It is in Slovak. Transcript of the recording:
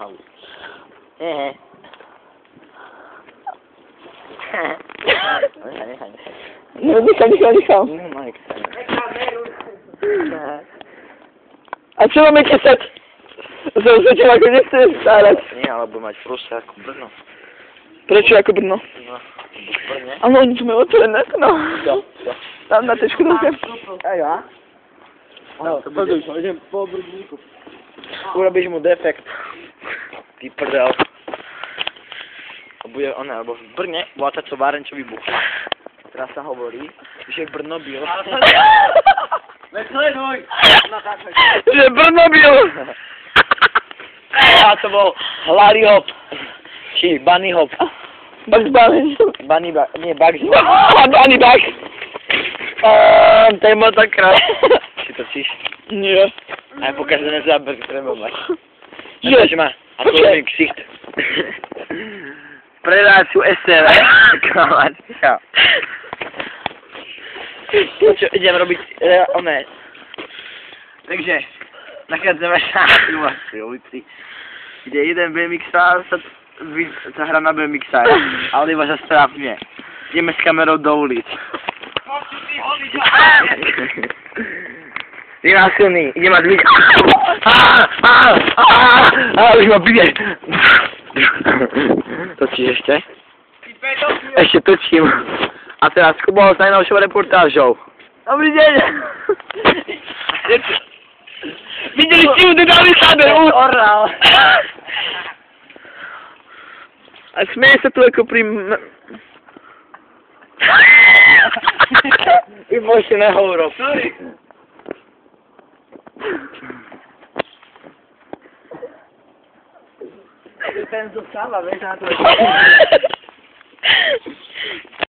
hlavu. Nechaj. No, nechám. A čo máme kesať? Zaujímavé, ako nechceš stárať. Nie, alebo mať proste ako Brno. Prečo ako Brno? No, Brne. Áno, oni tu majú otvorené okno. Čo? Tam na tej škodovke. Ja? No, podľuj sa, idem po brudníku. Urobíš mu defekt. Ty prdel. Bude ona, alebo v Brne bola tá továreň, čo vybuchla. Teraz sa hovorí, že Brno byl. Nesleduj! Že Brno byl! A to bol Hlary Hop. Či Bunny Hop. Bugs Bunny. Nie, Bugs Bunny. Bunny Bug. To je motokrát. Si to cíš? Nie. Aj pokažené záber, treba mať. Že? Má. A to je ksicht. Predáciu STV. Kamarát. Čau. Čo, idem robiť, Takže, nachádzame sa v ulici, kde jeden BMX-ár sa hrá na BMX-ár, ale iba sa strápne. Ideme s kamerou do ulic. Ty násilný, ide ma dvík. Už ma bije. Točíš ešte? Ešte točím. A teraz Kubo s najnovšou reportážou. Dobrý deň. Videli ste ju, dodali sáder. Orál. A smeje sa tu ako pri... I bože nehovoril. Sorry. Ten zostáva, vieš, na to.